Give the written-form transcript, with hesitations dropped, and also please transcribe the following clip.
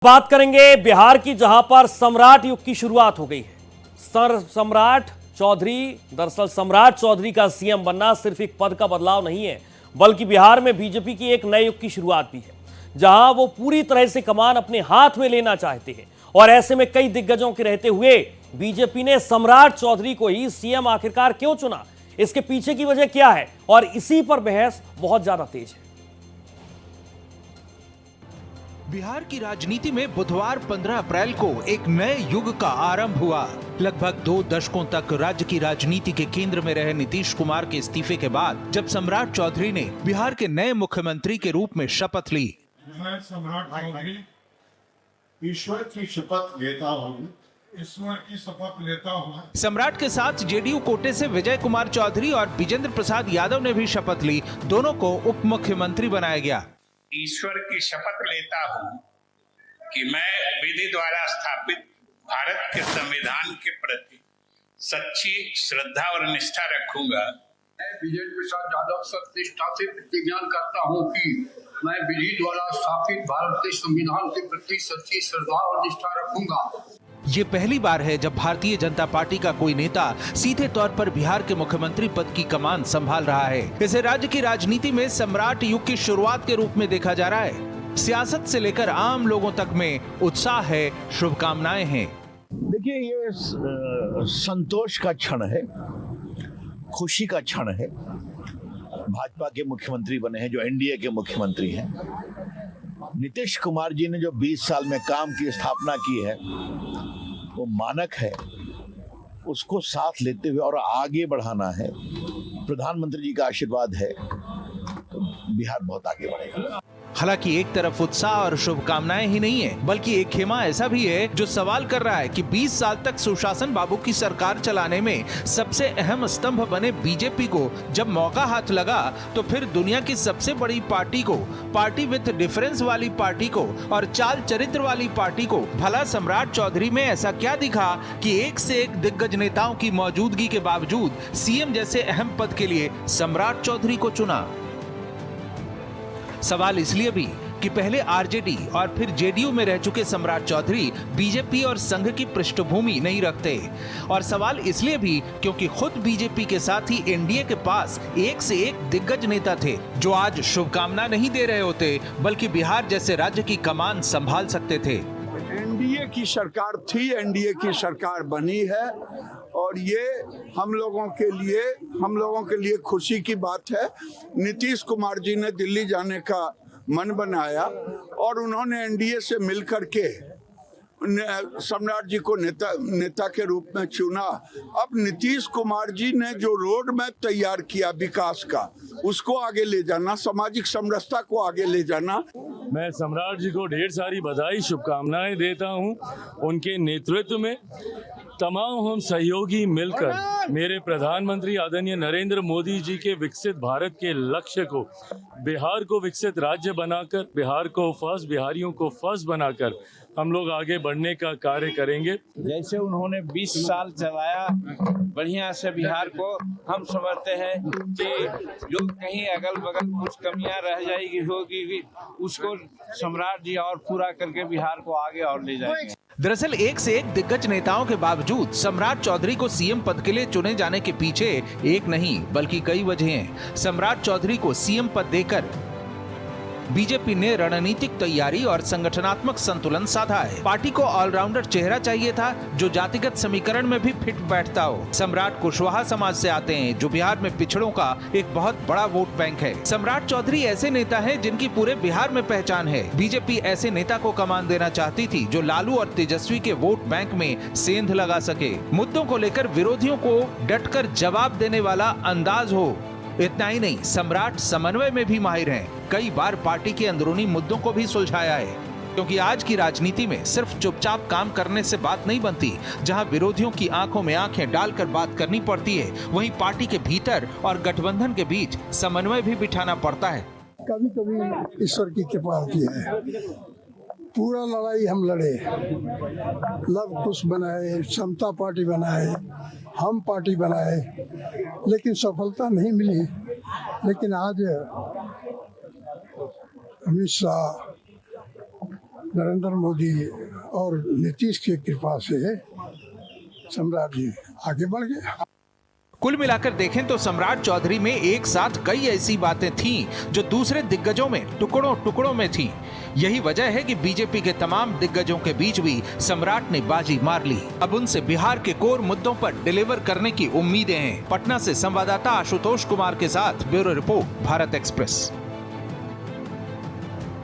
बात करेंगे बिहार की, जहां पर सम्राट युग की शुरुआत हो गई है। सम्राट चौधरी, दरअसल सम्राट चौधरी का सीएम बनना सिर्फ एक पद का बदलाव नहीं है, बल्कि बिहार में बीजेपी की एक नए युग की शुरुआत भी है, जहां वो पूरी तरह से कमान अपने हाथ में लेना चाहते हैं। और ऐसे में कई दिग्गजों के रहते हुए बीजेपी ने सम्राट चौधरी को ही सीएम आखिरकार क्यों चुना, इसके पीछे की वजह क्या है, और इसी पर बहस बहुत ज्यादा तेज है। बिहार की राजनीति में बुधवार 15 अप्रैल को एक नए युग का आरंभ हुआ। लगभग 2 दशकों तक राज्य की राजनीति के केंद्र में रहे नीतीश कुमार के इस्तीफे के बाद जब सम्राट चौधरी ने बिहार के नए मुख्यमंत्री के रूप में शपथ ली। मैं सम्राट चौधरी ईश्वर की शपथ लेता हूँ। ईश्वर की शपथ लेता हूँ। सम्राट के साथ जेडीयू कोटे से विजय कुमार चौधरी और विजेंद्र प्रसाद यादव ने भी शपथ ली। दोनों को उप मुख्यमंत्री बनाया गया। ईश्वर की शपथ लेता हूँ कि मैं विधि द्वारा स्थापित भारत के संविधान के प्रति सच्ची श्रद्धा और निष्ठा रखूंगा। मैं विजेंद्र प्रसाद यादव सत्यनिष्ठा से प्रतिज्ञा करता हूँ कि मैं विधि द्वारा स्थापित भारत के संविधान के प्रति सच्ची श्रद्धा और निष्ठा रखूंगा। ये पहली बार है जब भारतीय जनता पार्टी का कोई नेता सीधे तौर पर बिहार के मुख्यमंत्री पद की कमान संभाल रहा है। इसे राज्य की राजनीति में सम्राट युग की शुरुआत के रूप में देखा जा रहा है। सियासत से लेकर आम लोगों तक में उत्साह है, शुभकामनाएं हैं। देखिए, ये संतोष का क्षण है, खुशी का क्षण है। भाजपा के मुख्यमंत्री बने हैं, जो एनडीए के मुख्यमंत्री हैं। नीतीश कुमार जी ने जो 20 साल में काम की स्थापना की है, वो मानक है, उसको साथ लेते हुए और आगे बढ़ाना है। प्रधानमंत्री जी का आशीर्वाद है तो बिहार बहुत आगे बढ़ेगा। हालांकि एक तरफ उत्साह और शुभकामनाएं ही नहीं है, बल्कि एक खेमा ऐसा भी है जो सवाल कर रहा है कि 20 साल तक सुशासन बाबू की सरकार चलाने में सबसे अहम स्तंभ बने बीजेपी को जब मौका हाथ लगा, तो फिर दुनिया की सबसे बड़ी पार्टी को, पार्टी विद डिफरेंस वाली पार्टी को और चाल चरित्र वाली पार्टी को, भला सम्राट चौधरी में ऐसा क्या दिखा कि एक से एक दिग्गज नेताओं की मौजूदगी के बावजूद सीएम जैसे अहम पद के लिए सम्राट चौधरी को चुना। सवाल इसलिए भी कि पहले आरजेडी और फिर जेडीयू में रह चुके सम्राट चौधरी बीजेपी और संघ की पृष्ठभूमि नहीं रखते, और सवाल इसलिए भी क्योंकि खुद बीजेपी के साथ ही एनडीए के पास एक से एक दिग्गज नेता थे जो आज शुभकामना नहीं दे रहे होते, बल्कि बिहार जैसे राज्य की कमान संभाल सकते थे। एनडीए की सरकार थी, एनडीए की सरकार बनी है, और ये हम लोगों के लिए खुशी की बात है। नीतीश कुमार जी ने दिल्ली जाने का मन बनाया और उन्होंने एनडीए से मिलकर के सम्राट जी को नेता के रूप में चुना। अब नीतीश कुमार जी ने जो रोड मैप तैयार किया विकास का, उसको आगे ले जाना, सामाजिक समरसता को आगे ले जाना। मैं सम्राट जी को ढेर सारी बधाई, शुभकामनाएं देता हूं। उनके नेतृत्व में तमाम हम सहयोगी मिलकर मेरे प्रधानमंत्री आदरणीय नरेंद्र मोदी जी के विकसित भारत के लक्ष्य को, बिहार को विकसित राज्य बनाकर, बिहार को फर्स्ट, बिहारियों को फर्स्ट बनाकर हम लोग आगे बढ़ने का कार्य करेंगे। जैसे उन्होंने 20 साल चलाया बढ़िया से बिहार को, हम समझते हैं कि जो कहीं अगल बगल कुछ कमियां रह जाएगी होगी, उसको सम्राट जी और पूरा करके बिहार को आगे और ले जाएंगे। दरअसल एक से एक दिग्गज नेताओं के बावजूद सम्राट चौधरी को सीएम पद के लिए चुने जाने के पीछे एक नहीं बल्कि कई वजहें हैं। सम्राट चौधरी को सीएम पद देकर बीजेपी ने रणनीतिक तैयारी और संगठनात्मक संतुलन साधा है। पार्टी को ऑलराउंडर चेहरा चाहिए था जो जातिगत समीकरण में भी फिट बैठता हो। सम्राट कुशवाहा समाज से आते हैं, जो बिहार में पिछड़ों का एक बहुत बड़ा वोट बैंक है। सम्राट चौधरी ऐसे नेता हैं जिनकी पूरे बिहार में पहचान है। बीजेपी ऐसे नेता को कमान देना चाहती थी जो लालू और तेजस्वी के वोट बैंक में सेंध लगा सके, मुद्दों को लेकर विरोधियों को डटकर जवाब देने वाला अंदाज हो। इतना ही नहीं, सम्राट समन्वय में भी माहिर हैं। कई बार पार्टी के अंदरूनी मुद्दों को भी सुलझाया है, क्योंकि आज की राजनीति में सिर्फ चुपचाप काम करने से बात नहीं बनती। जहां विरोधियों की आंखों में आंखें डालकर बात करनी पड़ती है, वहीं पार्टी के भीतर और गठबंधन के बीच समन्वय भी बिठाना पड़ता है। कभी कभी ईश्वर की कृपा होती है। पूरा लड़ाई हम लड़े, लव कुश बनाए, समता पार्टी बनाए, हम पार्टी बनाए, लेकिन सफलता नहीं मिली। लेकिन आज अमित शाह, नरेंद्र मोदी और नीतीश की कृपा से सम्राट जी आगे बढ़ गए। कुल मिलाकर देखें तो सम्राट चौधरी में एक साथ कई ऐसी बातें थीं जो दूसरे दिग्गजों में टुकड़ों टुकड़ों में थीं। यही वजह है कि बीजेपी के तमाम दिग्गजों के बीच भी सम्राट ने बाजी मार ली। अब उनसे बिहार के कोर मुद्दों पर डिलीवर करने की उम्मीदें हैं। पटना से संवाददाता आशुतोष कुमार के साथ ब्यूरो रिपोर्ट, भारत एक्सप्रेस।